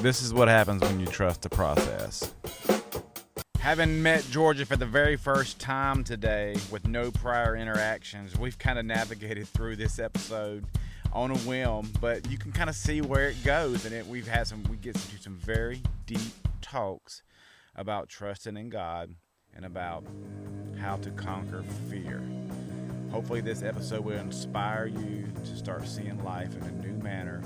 This is what happens when you trust the process. Having met Georgia for the very first time today with no prior interactions, we've kind of navigated through this episode on a whim, but you can kind of see where it goes, and we get into some very deep talks about trusting in God and about how to conquer fear. Hopefully this episode will inspire you to start seeing life in a new manner,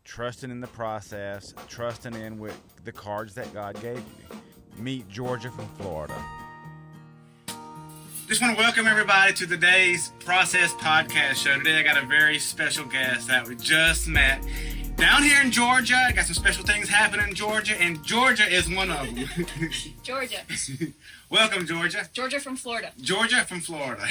trusting in the process, trusting in with the cards that God gave you. Meet Georgia from Florida. Just want to welcome everybody to today's Process Podcast Show. Today I got a very special guest that we just met down here in Georgia. I got some special things happening in Georgia, and Georgia is one of them. Georgia. Welcome, Georgia. Georgia from Florida. Georgia from Florida.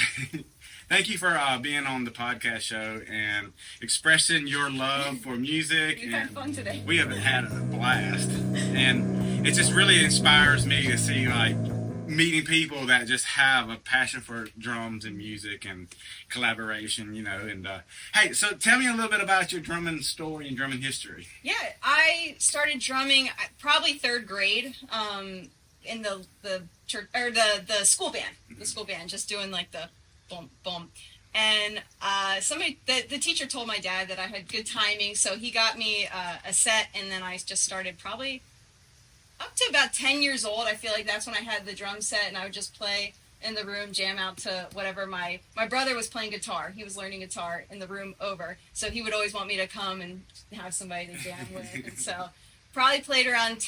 Thank you for being on the podcast show and expressing your love for music. We've had fun today. We have had a blast. And it just really inspires me to see, like, meeting people that just have a passion for drums and music and collaboration, you know. And hey, so tell me a little bit about your drumming story and drumming history. Yeah, I started drumming probably third grade in the church or the school band. The school band, just doing like the boom boom. And the teacher told my dad that I had good timing, so he got me a set, and then I just started probably up to about 10 years old. I feel like that's when I had the drum set, and I would just play in the room, jam out to whatever. My brother was playing guitar. He was learning guitar in the room over, so he would always want me to come and have somebody to jam with. And so probably played around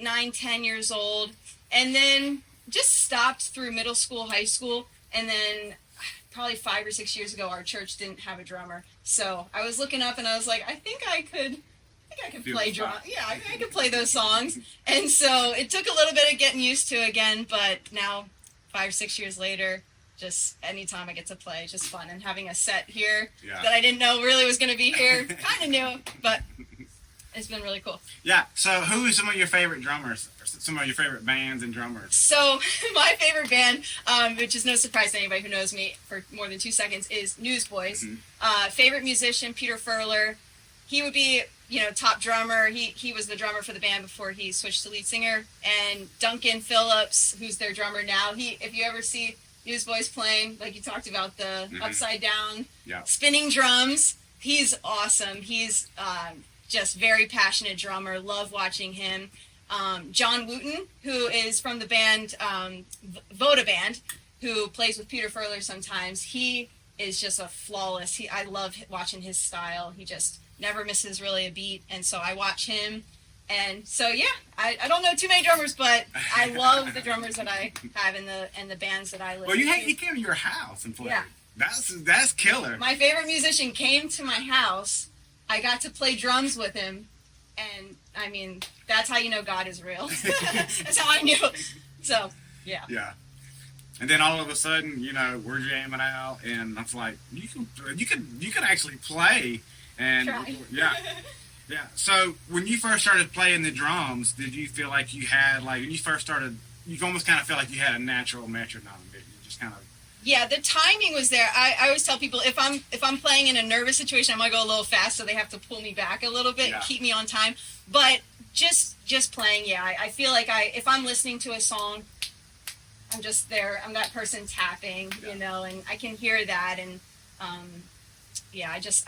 9, 10 years old, and then just stopped through middle school, high school, and then probably 5 or 6 years ago, our church didn't have a drummer. So I was looking up, and I was like, I think I could play drum. Yeah, I could play those songs. And so it took a little bit of getting used to again, but now 5 or 6 years later, just anytime I get to play, it's just fun. And having a set here that I didn't know really was going to be here, kind of knew, but it's been really cool. Yeah, so who are some of your favorite drummers? Some of your favorite bands and drummers? So my favorite band, which is no surprise to anybody who knows me for more than 2 seconds, is Newsboys. Mm-hmm. Favorite musician, Peter Furler. He would be, top drummer. He was the drummer for the band before he switched to lead singer. And Duncan Phillips, who's their drummer now. If you ever see Newsboys playing, like you talked about, the upside down spinning drums, he's awesome. He's just very passionate drummer. Love watching him. John Wooten, who is from the band Voda Band, who plays with Peter Furler sometimes. He is just a flawless. I love watching his style. He just never misses really a beat, and so I watch him. And so I don't know too many drummers, but I love the drummers that I have in the bands that I listen to. Well, he came to your house and played. Yeah, that's killer. My favorite musician came to my house. I got to play drums with him, and I mean, that's how you know God is real. That's how I knew. So yeah. Yeah. And then all of a sudden, we're jamming out, and I was like, you could actually play. And try. Yeah. So when you first started playing the drums, did you feel like you had, like, when you first started, you almost kind of feel like you had a natural metronome? Did you just kind of? Yeah, the timing was there. I always tell people if I'm playing in a nervous situation, I might go a little fast, so they have to pull me back a little bit and keep me on time. But just playing, I feel like if I'm listening to a song, I'm just there. I'm that person tapping, and I can hear that. And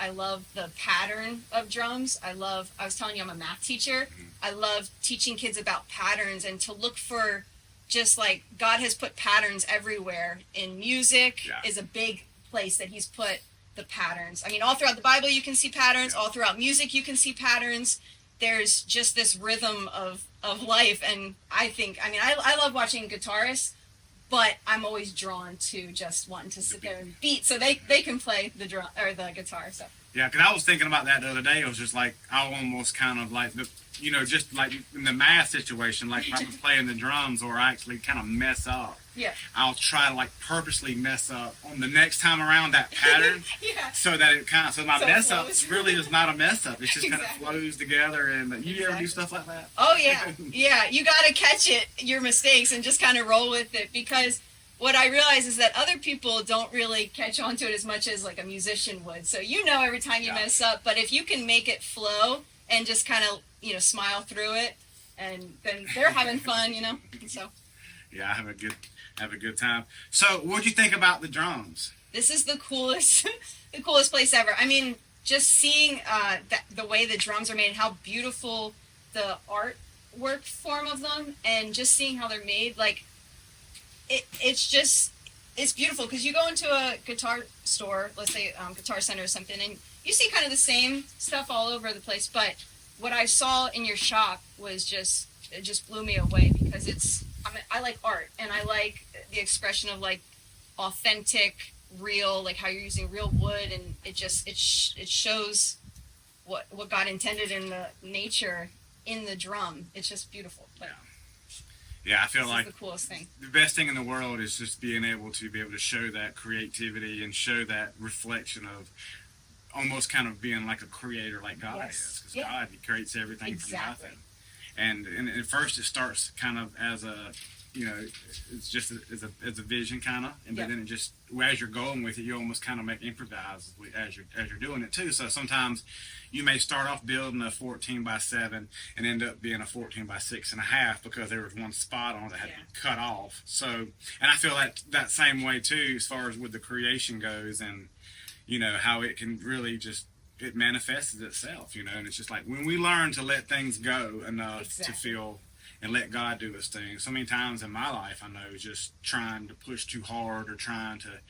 I love the pattern of drums. I was telling you, I'm a math teacher. I love teaching kids about patterns and to look for, just like God has put patterns everywhere. In music is a big place that he's put the patterns. I mean, all throughout the Bible you can see patterns. All throughout music you can see patterns. There's just this rhythm of life. And I love watching guitarists, but I'm always drawn to just wanting to sit there and beat so they can play the drum or the guitar. So yeah, because I was thinking about that the other day. It was just like I almost kind of like just like in the math situation, like if I was playing the drums or I actually kind of mess up. Yeah. I'll try to like purposely mess up on the next time around that pattern. So that it kind of, so my mess up really is not a mess up. It just kind of flows together. And you ever do stuff like that? Oh yeah. Yeah. You got to catch your mistakes and just kind of roll with it, because what I realize is that other people don't really catch on to it as much as like a musician would. So every time you mess up, but if you can make it flow and just kind of, smile through it. And then they're having fun, so. Yeah, have a good time. So what'd you think about the drums? This is the coolest, the coolest place ever. I mean, just seeing the way the drums are made, and how beautiful the artwork form of them, and just seeing how they're made, like, it's beautiful, because you go into a guitar store, let's say Guitar Center or something, and you see kind of the same stuff all over the place, but what I saw in your shop was it just blew me away, because I like art, and I like the expression of, like, authentic, real, like how you're using real wood, and it shows what God intended in the nature in the drum. It's just beautiful. But yeah, I feel like the coolest thing. The best thing in the world is just being able to show that creativity and show that reflection of almost kind of being like a creator, like God is, because God, He creates everything from nothing. And at first it starts kind of as a, it's just as a vision kind of, and but then it just, as you're going with it, you almost kind of make improvise as you're doing it too. So sometimes you may start off building a 14x7 and end up being a 14x6.5 because there was one spot on it that had to be cut off. So, and I feel that same way too, as far as with the creation goes, and how it can really just, it manifests itself, and it's just like when we learn to let things go enough to feel and let God do His thing. So many times in my life, I know, just trying to push too hard or trying to,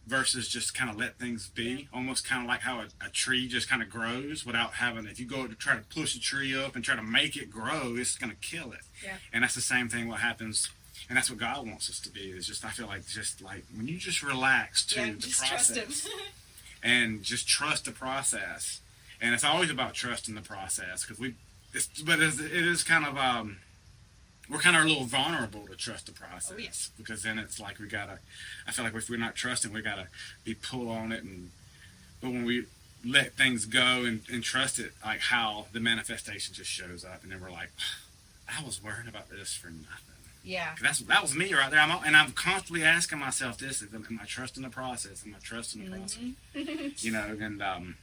versus just kind of let things be, almost kind of like how a tree just kind of grows without having, if you go to try to push a tree up and try to make it grow, it's going to kill it. Yeah. And that's the same thing what happens, and that's what God wants us to be, is just, I feel like just like when you just relax to the just process. Trust Him. And just trust the process, and it's always about trusting the process, because it is kind of we're kind of a little vulnerable to trust the process, because then it's like I feel like if we're not trusting, we gotta be pull on it, but when we let things go and trust it, like how the manifestation just shows up, and then we're like, I was worrying about this for nothing. Yeah. That was me right there. I'm constantly asking myself this: am I trusting the process? Am I trusting the process? And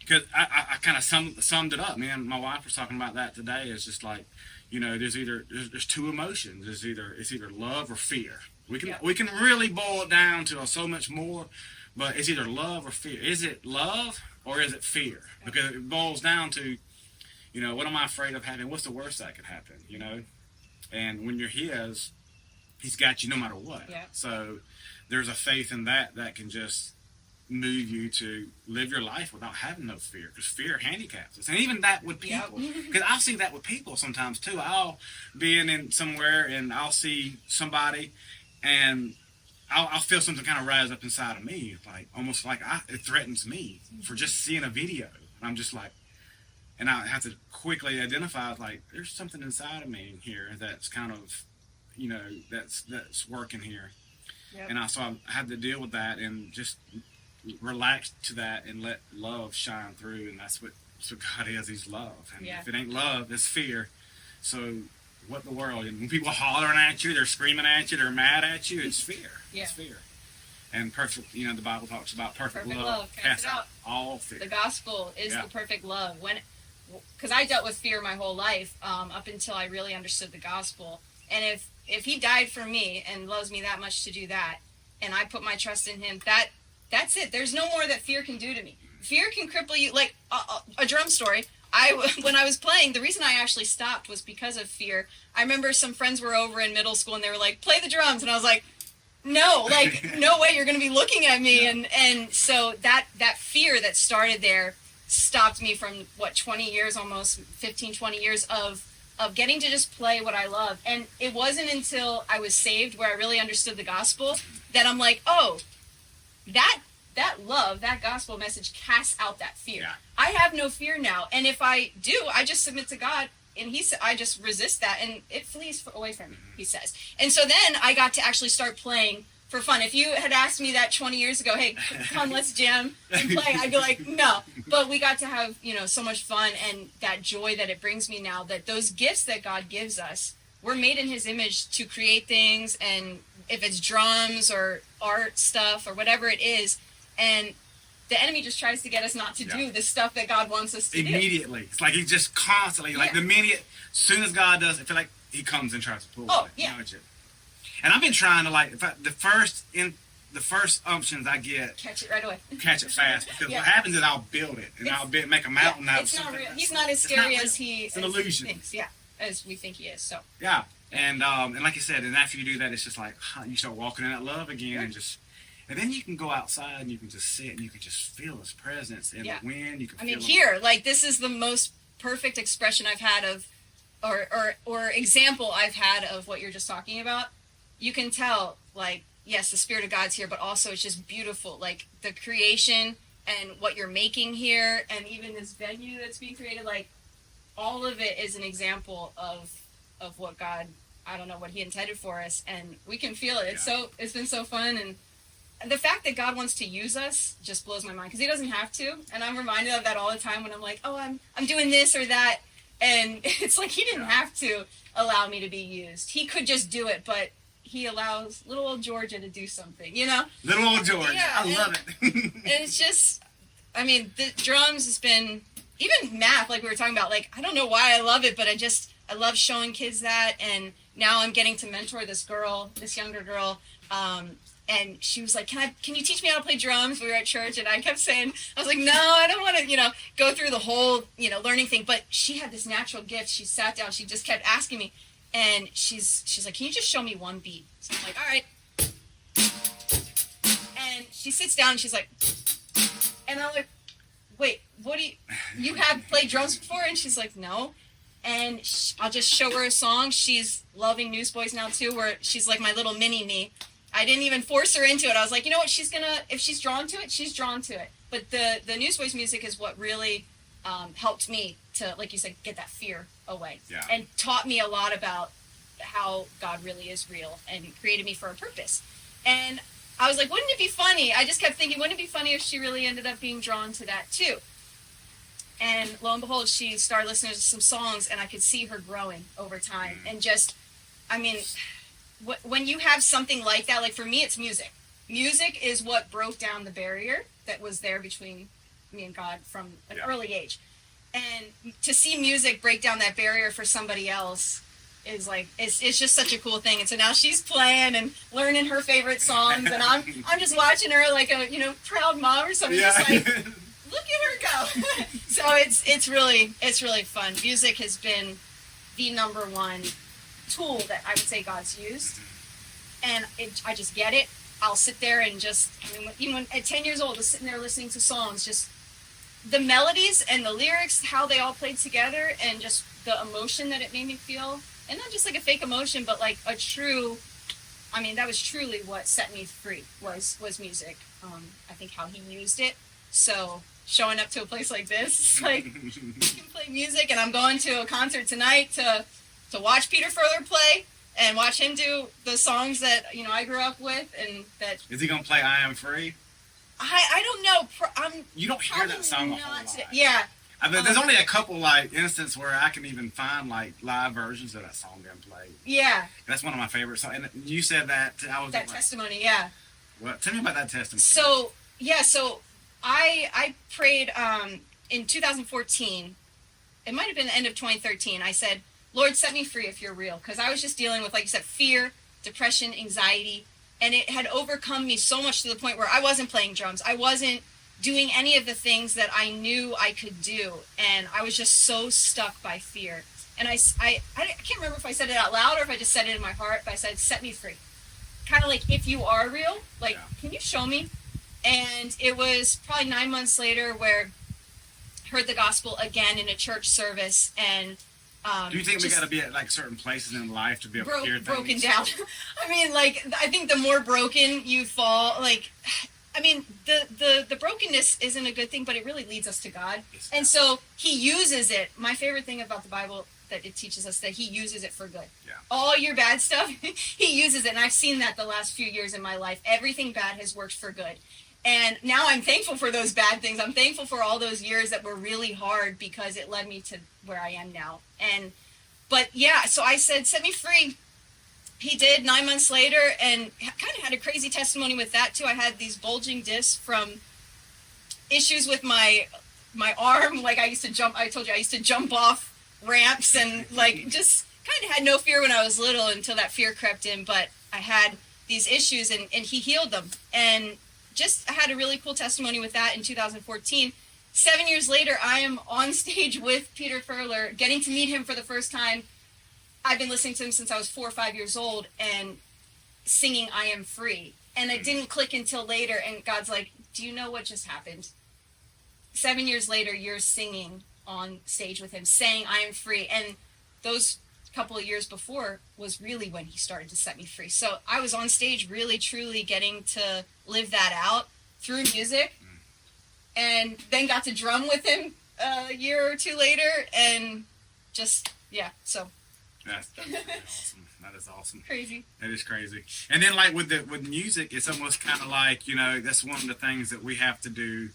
because I kind of summed it up. Me and my wife were talking about that today. It's just like, there's two emotions. It's either love or fear. We can really boil it down to so much more, but it's either love or fear. Is it love or is it fear? Because it boils down to, what am I afraid of having? What's the worst that could happen? And when you're His, He's got you no matter what. Yeah. So there's a faith in that can just move you to live your life without having no fear, because fear handicaps us. And even that with people, because I'll see that with people sometimes too. I'll be in somewhere and I'll see somebody and I'll feel something kind of rise up inside of me, like almost like it threatens me for just seeing a video. And I'm just like, and I have to quickly identify, like, there's something inside of me here that's kind of, that's working here. Yep. And so I had to deal with that and just relax to that and let love shine through. And that's what God is. He's love. And if it ain't love, it's fear. So what the world? And when people hollering at you, they're screaming at you, they're mad at you, it's fear. Yeah. It's fear. And perfect, the Bible talks about perfect love casts out all fear. The gospel is the perfect love. Because I dealt with fear my whole life up until I really understood the gospel. And if He died for me and loves me that much to do that, and I put my trust in Him, that's it. There's no more that fear can do to me. Fear can cripple you. Like a drum story. When I was playing, the reason I actually stopped was because of fear. I remember some friends were over in middle school and they were like, "Play the drums," and I was like, "No, like no way, you're going to be looking at me." And so that fear that started there stopped me from 20 years, almost 15, 20 years of getting to just play what I love. And it wasn't until I was saved, where I really understood the gospel, that I'm like, oh, that love, that gospel message casts out that fear. Yeah. I have no fear now. And if I do, I just submit to God, and I just resist that, and it flees away from me, He says. And so then I got to actually start playing for fun. If you had asked me that 20 years ago, hey, come, let's jam and play, I'd be like, no. But we got to have, so much fun, and that joy that it brings me now, that those gifts that God gives us, we're made in His image to create things, and if it's drums or art stuff or whatever it is, and the enemy just tries to get us not to do the stuff that God wants us to do. Immediately. It's like he just constantly, like the minute, as soon as God does, I feel like he comes and tries to pull it. Nudge it. And I've been trying to, like, the first umptions I get, catch it right away. Catch it fast. Because what happens is I'll build it and I'll make a mountain out of it's something. Not real. He's not as scary as it's an illusion. Thinks. Yeah, as we think he is. So yeah, and like you said, and after you do that, it's just like you start walking in that love again, and then you can go outside and you can just sit and you can just feel his presence in the wind. You can. Here, like this is the most perfect expression I've had of, or example I've had of what you're just talking about. You can tell, like, yes, the Spirit of God's here, but also it's just beautiful. Like the creation and what you're making here, and even this venue that's being created, like all of it is an example of what God, I don't know, what he intended for us, and we can feel it. It's been so fun, and the fact that God wants to use us just blows my mind, because he doesn't have to, and I'm reminded of that all the time when I'm like, oh, I'm doing this or that, and it's like he didn't have to allow me to be used. He could just do it, but he allows little old Georgia to do something, you know? Little old Georgia. I love it. And it's just, the drums has been, even math, like we were talking about, like, I don't know why I love it, but I love showing kids that, and now I'm getting to mentor this younger girl, and she was like, can you teach me how to play drums? We were at church, and I kept saying, I was like, no, I don't want to, go through the whole, learning thing, but she had this natural gift. She sat down, she just kept asking me, and she's like, can you just show me one beat? So I'm like, all right. And she sits down, and she's like, and I'm like, wait, what do you have played drums before? And she's like, no. And I'll just show her a song. She's loving Newsboys now too, where she's like my little mini me. I didn't even force her into it. I was like, you know what, if she's drawn to it, she's drawn to it. But the Newsboys music is what really helped me to, like you said, get that fear away. Yeah. And taught me a lot about how God really is real and created me for a purpose. And I was like, wouldn't it be funny? I just kept thinking, wouldn't it be funny if she really ended up being drawn to that too? And lo and behold, she started listening to some songs, and I could see her growing over time. And just, when you have something like that, like for me, it's music. Music is what broke down the barrier that was there between me and God from an early age. And to see music break down that barrier for somebody else is like, it's just such a cool thing. And so now she's playing and learning her favorite songs, and I'm just watching her like a proud mom or something, just like, look at her go. So it's really fun. Music has been the number one tool that I would say God's used, and I just get it. I'll sit there and just, even when at 10 years old, just sitting there listening to songs, just the melodies and the lyrics, how they all played together, and just the emotion that it made me feel, and not just like a fake emotion, but like a true. That was truly what set me free was music. I think how he used it. So showing up to a place like this, like you can play music, and I'm going to a concert tonight to watch Peter Furler play and watch him do the songs that I grew up with, and that. Is he gonna play "I Am Free"? I don't know. You don't hear that song a whole lot. Yeah. There's only a couple instances where I can even find live versions of that song being played. Yeah. That's one of my favorite songs. And you said that testimony, yeah. Well, tell me about that testimony. So I prayed in 2014. It might have been the end of 2013. I said, Lord, set me free if you're real. Because I was just dealing with, like you said, fear, depression, anxiety. And it had overcome me so much to the point where I wasn't playing drums. I wasn't doing any of the things that I knew I could do. And I was just so stuck by fear. And I can't remember if I said it out loud or if I just said it in my heart, but I said, set me free. Kind of like, if you are real, can you show me? And it was probably 9 months later where I heard the gospel again in a church service. And do you think we got to be at certain places in life to be able to hear things? Broken down. I think the more broken you fall, the brokenness isn't a good thing, but it really leads us to God. And so he uses it. My favorite thing about the Bible, that it teaches us that he uses it for good. Yeah. All your bad stuff, he uses it. And I've seen that the last few years in my life. Everything bad has worked for good. And now I'm thankful for those bad things. I'm thankful for all those years that were really hard, because it led me to where I am now. So I said, set me free. He did 9 months later, and kind of had a crazy testimony with that too. I had these bulging discs from issues with my arm. Like I told you I used to jump off ramps and like just kind of had no fear when I was little until that fear crept in. But I had these issues and he healed them. And I had a really cool testimony with that in 2014. 7 years later, I am on stage with Peter Furler, getting to meet him for the first time. I've been listening to him since I was 4 or 5 years old and singing I Am Free. And it didn't click until later. And God's like, do you know what just happened? 7 years later, you're singing on stage with him, saying I am free. And those couple of years before was really when he started to set me free. So I was on stage really, truly getting to live that out through music. And then got to drum with him a year or two later. And just, yeah, so. That's really awesome. That is awesome. Crazy. That is crazy. And then like with music, it's almost kind of like, you know, that's one of the things that we have to do.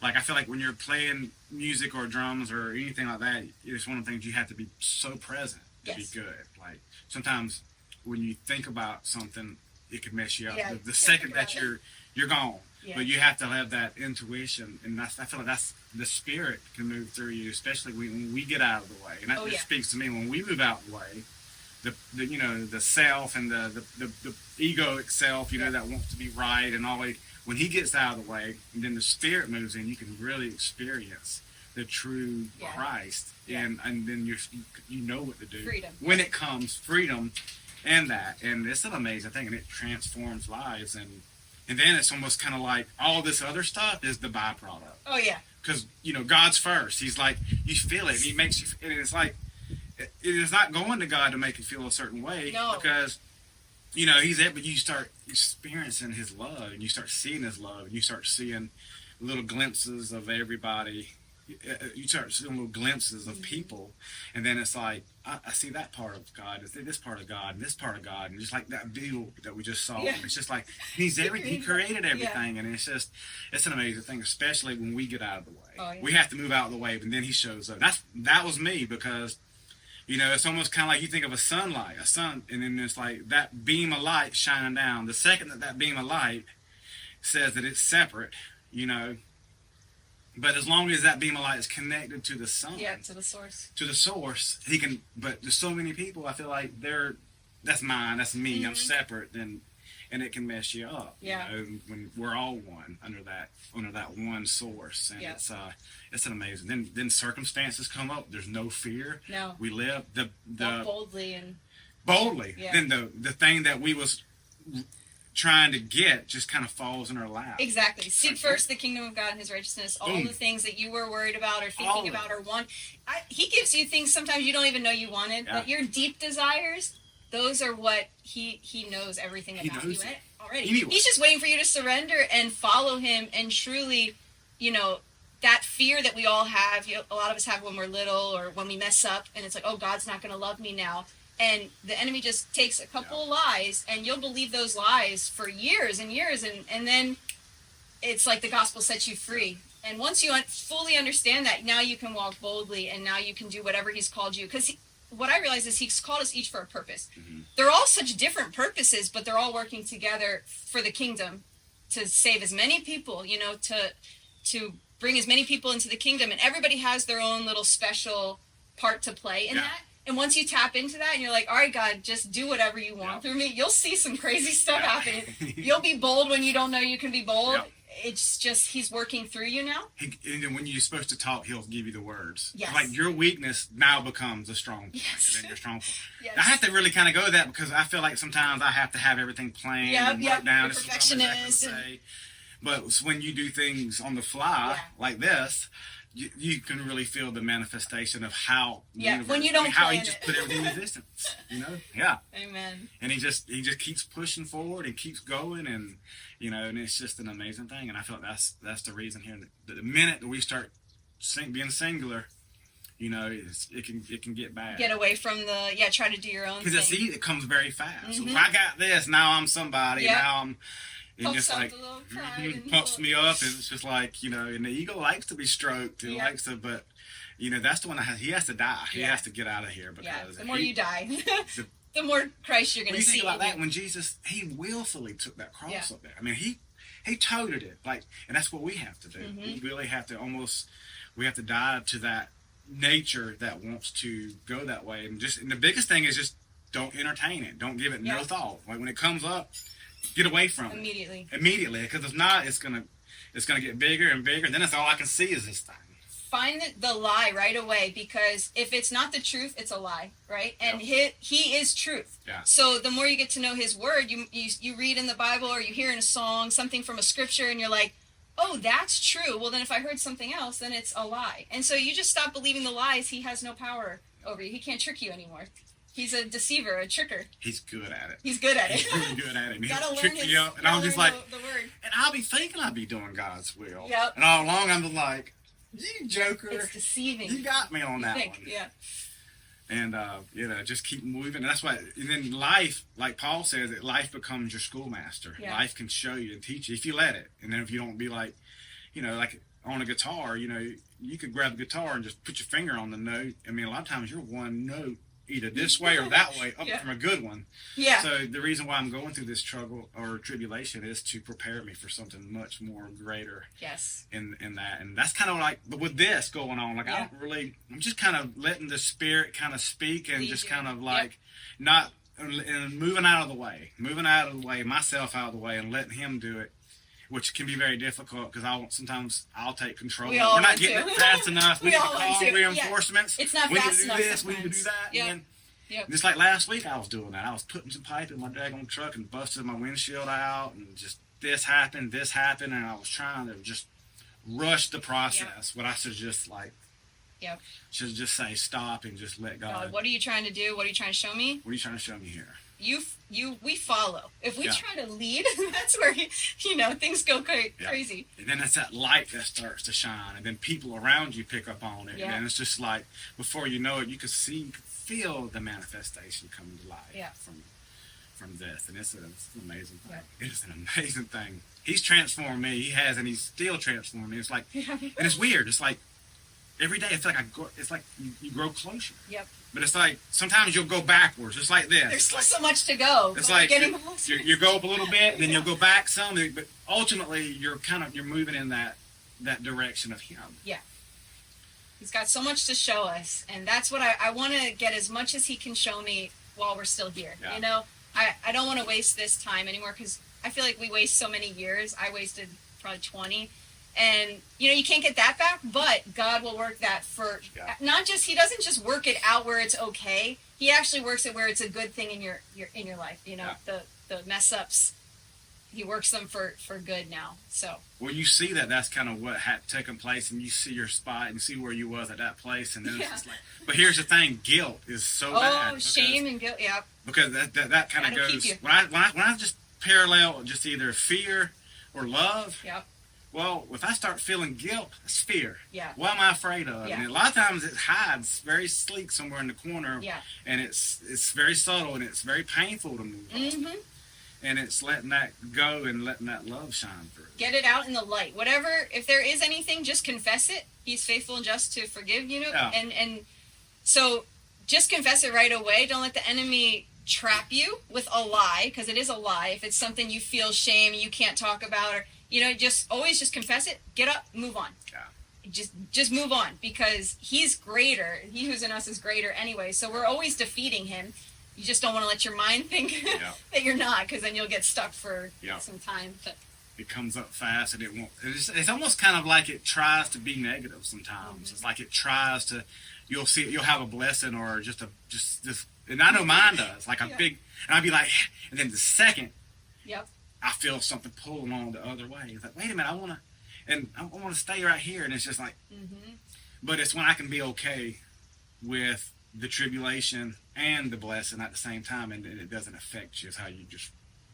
Like I feel like when you're playing music or drums or anything like that, it's one of the things you have to be so present to be good. Like sometimes when you think about something, it could mess you up. Yeah, the second that you're gone. Yeah. But you have to have that intuition, and I feel like that's the spirit can move through you, especially when we get out of the way. And that just speaks to me when we move out of the way. The you know, the self and the egoic self, you know, that wants to be right and always. When he gets out of the way, and then the spirit moves in, you can really experience the true Christ, and then you know what to do. Freedom. When it comes, freedom, and it's an amazing thing, and it transforms lives, and then it's almost kind of like all this other stuff is the byproduct. Oh yeah. Because you know God's first. He's like you feel it. He makes you, and it's like it is not going to God to make you feel a certain way. No. Because you know He's there, but you start experiencing His love, and you start seeing His love, and you start seeing little glimpses of everybody. You start seeing little glimpses of people, and then it's like I see that part of God, this part of God, and this part of God, and just like that view that we just saw. It's just like He's everything. He created everything, and it's an amazing thing, especially when we get out of the way. We have to move out of the way, and then He shows up. That was me because. You know, it's almost kind of like you think of a sun, and then it's like that beam of light shining down. The second that beam of light says that it's separate, you know, but as long as that beam of light is connected to the sun, to the source, He can. But there's so many people. I feel like that's mine, that's me. I'm separate, and it can mess you up. You know, when we're all one under that one source, and it's an amazing. Then circumstances come up. There's no fear. No, we live boldly. Yeah. Then the thing that we was trying to get just kind of falls in our lap. Exactly. Seek first the kingdom of God and His righteousness. All the things that you were worried about or thinking about or want. He gives you things sometimes you don't even know you wanted, but your deep desires. Those are what he knows everything about you already. Anyway. He's just waiting for you to surrender and follow Him and truly, you know, that fear that we all have, a lot of us have when we're little or when we mess up and it's like, oh, God's not going to love me now. And the enemy just takes a couple of lies and you'll believe those lies for years and years. And then it's like the gospel sets you free. And once you fully understand that, now you can walk boldly and now you can do whatever He's called you. Because what I realize is He's called us each for a purpose. Mm-hmm. They're all such different purposes, but they're all working together for the kingdom to save as many people, you know, to bring as many people into the kingdom. And everybody has their own little special part to play in that. And once you tap into that and you're like, all right, God, just do whatever you want through me, you'll see some crazy stuff happen. You'll be bold when you don't know you can be bold. Yep. It's just He's working through you now. And then when you're supposed to talk, He'll give you the words. Yes. Like your weakness now becomes a strong point. Yes. And then your strong point. Yes. I have to really kind of go to that because I feel like sometimes I have to have everything planned and wrote down. This is what I'm exactly say. But when you do things on the fly like this, you can really feel the manifestation of how when you don't how He just put everything in existence. You know, Amen. And He just keeps pushing forward and keeps going, and you know, and it's just an amazing thing. And I feel like that's the reason here. The minute that we start being singular, you know, it can get bad. Get away from try to do your own thing. Because it comes very fast. Mm-hmm. So I got this. Now I'm somebody. Now I'm. It just like pumps me up, and it's just like, you know, and the ego likes to be stroked. It likes to, but you know, that's the one that he has to die. He has to get out of here because the more you die, the more Christ you're going to see. You think about that when Jesus, He willfully took that cross up there. I mean, he toted it. Like, and that's what we have to do. We really have to we have to dive to that nature that wants to go that way. And the biggest thing is just don't entertain it. Don't give it no thought. Like when it comes up, get away from it. Immediately. Because if not, it's gonna get bigger and bigger. And then that's all I can see is this thing. Find the lie right away, because if it's not the truth, it's a lie, right? And he is truth. Yeah. So the more you get to know his word, you read in the Bible or you hear in a song something from a scripture and you're like, oh, that's true. Well, then if I heard something else, then it's a lie. And so you just stop believing the lies. He has no power over you. He can't trick you anymore. He's a deceiver, a tricker. He's good at it. He's good at it. He's really good at it. You gotta learn and I'm just like, the word. And I'll be thinking I'll be doing God's will. Yep. And all along I'm just like, you joker. It's deceiving. You got me on that one. Yeah. And, just keep moving. And that's why, and then life, like Paul says, that life becomes your schoolmaster. Yeah. Life can show you and teach you if you let it. And then if you don't be like, like on a guitar, you could grab the guitar and just put your finger on the note. I mean, a lot of times you're one note, either this way or that way, up from a good one. Yeah. So the reason why I'm going through this struggle or tribulation is to prepare me for something much more greater. Yes. In that, and that's kind of like, but with this going on, like I'm just kind of letting the Spirit kind of speak and just kind of like not and moving out of the way, myself out of the way, and letting Him do it. Which can be very difficult because sometimes I'll take control. We're not getting it fast enough. We need to call reinforcements. It's not fast enough. We need to do this. We need to do that. Yep. And just like last week, I was doing that. I was putting some pipe in my daggone truck and busted my windshield out, and just this happened, and I was trying to just rush the process. What I should just should just say stop and just let God. What are you trying to do? What are you trying to show me? What are you trying to show me here? We follow. If we try to lead, that's where things go crazy. And then it's that light that starts to shine, and then people around you pick up on it, and it's just like before you know it, you can feel the manifestation coming to life from this, and it's an amazing thing. It is an amazing thing. He's transformed me. He has, and he's still transforming me. It's like, and it's weird. It's like every day, it's like you grow closer. Yep. But it's like sometimes you'll go backwards, just like this. There's still so much to go. It's like you go up a little bit, then you'll go back some, but ultimately you're moving in that direction of Him. Yeah. He's got so much to show us, and that's what I want to get as much as He can show me while we're still here. Yeah. I don't want to waste this time anymore, because I feel like we waste so many years. I wasted probably 20. And, you can't get that back, but God will work that for He doesn't just work it out where it's okay. He actually works it where it's a good thing in your life. The mess ups, He works them for good now. So. Well, you see that's kind of what had taken place, and you see your spot and you see where you was at that place, and then it's just like, but here's the thing, guilt is so bad. Oh, shame and guilt, yeah. Because that kind of goes, when I just parallel just either fear or love. Yep. Well, if I start feeling guilt, that's fear. Yeah. What am I afraid of? Yeah. And a lot of times it hides very sleek somewhere in the corner. Yeah. And it's very subtle, and it's very painful to move on. And it's letting that go and letting that love shine through. Get it out in the light. Whatever, if there is anything, just confess it. He's faithful and just to forgive, Yeah. And so just confess it right away. Don't let the enemy trap you with a lie, because it is a lie. If it's something you feel shame, you can't talk about, or just always just confess it, get up, move on. Yeah. Just move on, because He's greater. He who's in us is greater anyway. So we're always defeating Him. You just don't want to let your mind think that you're not, because then you'll get stuck for some time. But it comes up fast, and it won't. It's almost kind of like it tries to be negative sometimes. It's like it tries to. You'll have a blessing or just this. And I know mine does. Like a big, and I'll be like, and then the second. Yep. I feel something pulling on the other way. It's like, wait a minute, I want to stay right here. And it's just like, but it's when I can be okay with the tribulation and the blessing at the same time, and it doesn't affect you. It's how you just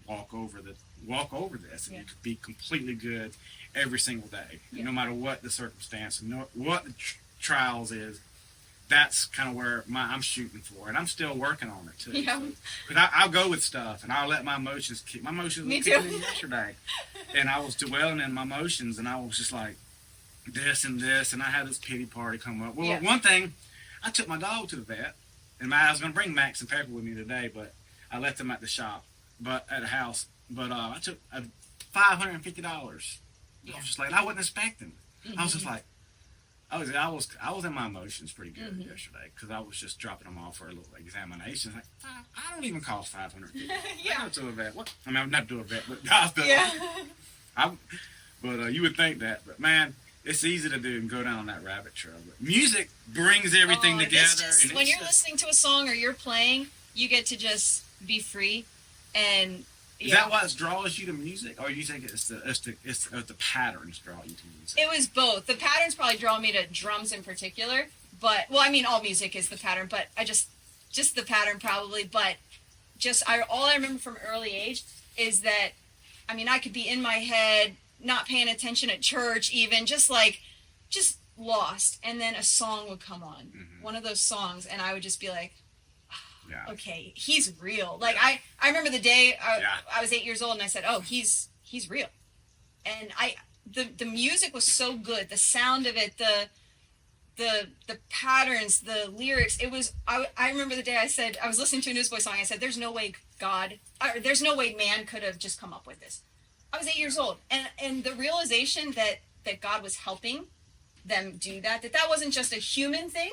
walk over this, and you could be completely good every single day, no matter what the circumstance, what the trials is. That's kind of where I'm shooting for, and I'm still working on it too. Yeah. Because I'll go with stuff, and I'll let my emotions kick. My emotions were kicking in yesterday, and I was dwelling in my emotions, and I was just like this and this, and I had this pity party come up. Well, one thing, I took my dog to the vet, and I was going to bring Max and Pepper with me today, but I left them at the shop, at the house. But I $550. Yeah. I was just like, I wasn't expecting. I was just like, I was in my emotions pretty good yesterday because I was just dropping them off for a little examination. Like, I don't even cost $550. Yeah. I go to a vet. What? I mean, I'm not to a vet, but hospital. Yeah. But you would think that, but man, it's easy to do and go down that rabbit trail. But music brings everything together. Just, when you're listening to a song or you're playing, you get to just be free, and is that what draws you to music, or you think it's the patterns draw you to music? It was both. The patterns probably draw me to drums in particular, but well, I mean, all music is the pattern, but I just the pattern probably. But all I remember from early age is that, I mean, I could be in my head, not paying attention at church, even just lost, and then a song would come on, one of those songs, and I would just be like, okay, he's real. Like I remember the day I was 8 years old and I said, oh, he's real. And the music was so good. The sound of it, the patterns, the lyrics, it was, I remember the day I said, I was listening to a Newsboys song. I said, there's no way man could have just come up with this. I was 8 years old. And the realization that God was helping them do that wasn't just a human thing,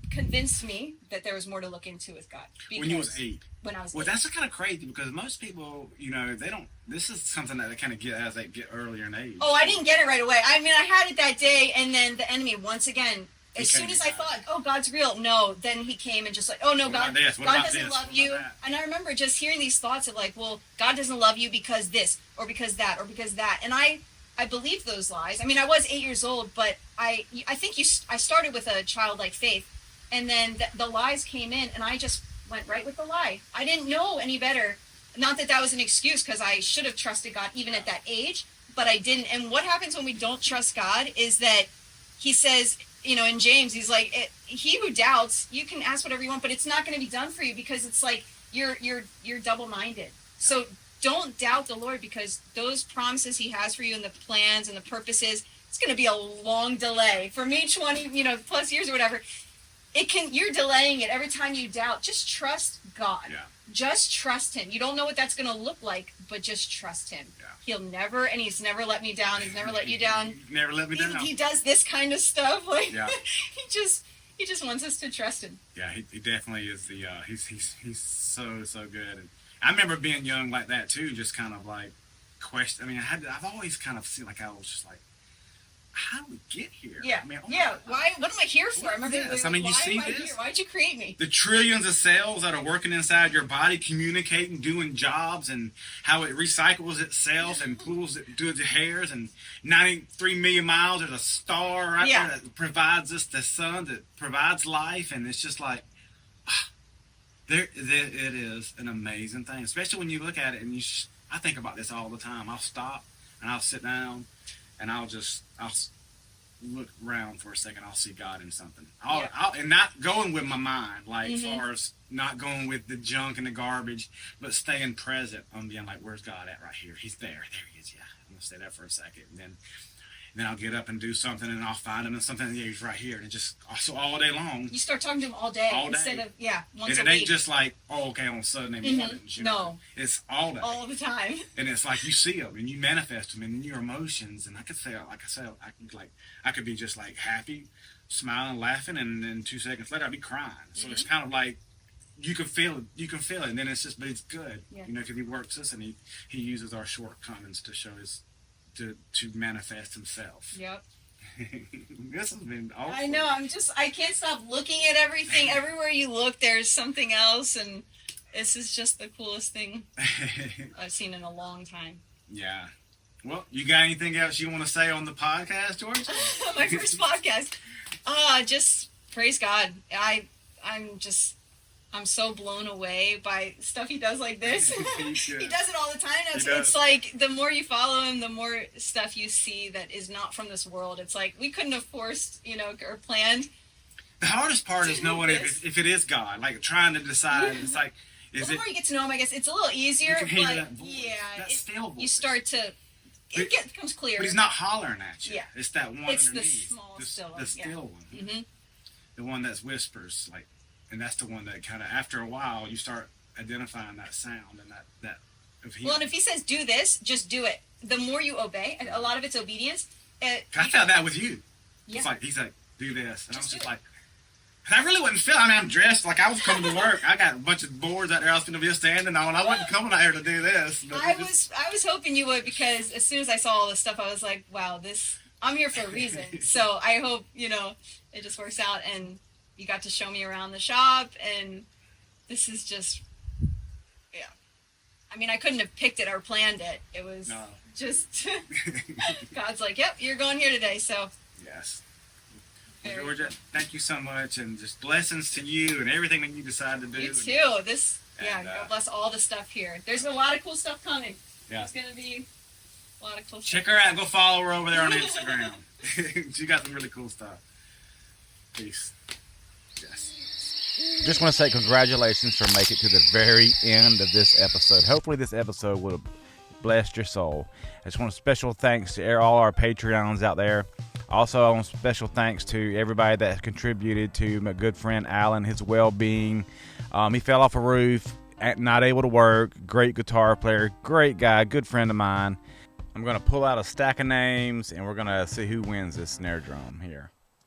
convinced me that there was more to look into with God. When you was 8? When I was 8. Well, that's kind of crazy because most people, they don't, this is something that they kind of get as they get earlier in age. Oh, I didn't get it right away. I mean, I had it that day, and then the enemy, once again, as soon as I thought, oh, God's real, no, then he came and just like, oh, no, God doesn't love you. And I remember just hearing these thoughts of like, well, God doesn't love you because this, or because that, or because that. And I believed those lies. I mean, I was 8 years old, but I think I started with a childlike faith, and then the lies came in, and I just went right with the lie. I didn't know any better. Not that was an excuse, because I should have trusted God even at that age, but I didn't. And what happens when we don't trust God is that he says, in James, he's like, he who doubts, you can ask whatever you want, but it's not going to be done for you, because it's like you're double-minded. So don't doubt the Lord, because those promises he has for you and the plans and the purposes, it's going to be a long delay. For me, 20, plus years or whatever, you're delaying it every time you doubt. Just trust God. Yeah. Just trust him. You don't know what that's going to look like, but just trust him. Yeah. He's never let me down. He's never let you down. Never let me down. He does this kind of stuff. Like, yeah. he just wants us to trust him. Yeah, he definitely is he's so good. And I remember being young like that too, just kind of like question. I mean, I've always kind of seen, like, I was just like, how did we get here? Yeah. I mean, Why? What am I here for? I remember. Yes. I mean, you see this? Here? Why'd you create me? The trillions of cells that are working inside your body, communicating, doing jobs, and how it recycles itself and pulls it through the hairs. And 93 million miles, there's a star right there that provides us the sun, that provides life, and it's just like, it is an amazing thing. Especially when you look at it, and I think about this all the time. I'll stop and I'll sit down. And I'll look around for a second. I'll see God in something. And not going with my mind, like, as far as not going with the junk and the garbage, but staying present on being like, where's God at right here? He's there. There he is. Yeah, I'm going to stay there for a second. And then I'll get up and do something, and I'll find him and something. Yeah, he's right here. And it just, so all day long. You start talking to him all day. Instead of, once a week. And it ain't just like, okay, on Sunday mornings. No. It's all day. All the time. And it's like you see him, and you manifest him in your emotions. And I could say, like I said, I could be just like happy, smiling, laughing, and then 2 seconds later I'd be crying. So it's kind of like, you can feel it, and then it's just, but it's good, because he works us, and he uses our shortcomings to show to manifest himself. Yep. This has been awesome. I know. I can't stop looking at everything. Everywhere you look, there's something else, and this is just the coolest thing I've seen in a long time. Yeah. Well, you got anything else you want to say on the podcast, George? My first podcast. Just praise God. I'm so blown away by stuff he does like this. He does it all the time. It's like the more you follow him, the more stuff you see that is not from this world. It's like we couldn't have forced, or planned. The hardest part is knowing if it is God, like trying to decide. It's like, the more you get to know him, I guess it's a little easier. You can hear that voice. That still voice. You start to. It becomes clear. But he's not hollering at you. Yeah. It's that one it's underneath. The still one. The still one. Mm-hmm. The one that whispers, like. And that's the one that kind of, after a while, you start identifying that sound and that Well, and if he says do this, just do it. The more you obey, a lot of it's obedience. I felt that with you. Yeah. It's like, he's like, do this. And I was just do it. like, and I really wasn't feeling, I mean, I'm dressed like I was coming to work. I got a bunch of boards out there I was going to be standing on. I wasn't coming out here to do this. But I was hoping you would, because as soon as I saw all this stuff, I was like, wow, I'm here for a reason. So I hope, it just works out, and you got to show me around the shop, and this is just, yeah. I mean, I couldn't have picked it or planned it. It was just, God's like, yep, you're going here today, so. Yes. Well, Georgia, thank you so much, and just blessings to you and everything that you decide to do. You too. God bless all the stuff here. There's a lot of cool stuff coming. Yeah. It's going to be a lot of cool stuff. Check her out. Go follow her over there on Instagram. She got some really cool stuff. Peace. Yes. Just want to say congratulations for making it to the very end of this episode. Hopefully this episode would have blessed your soul. I just want a special thanks to all our Patreons out there. Also, I want special thanks to everybody that contributed to my good friend Alan, his well-being. He fell off a roof, not able to work. Great guitar player, great guy, good friend of mine. I'm going to pull out a stack of names, and we're going to see who wins this snare drum here.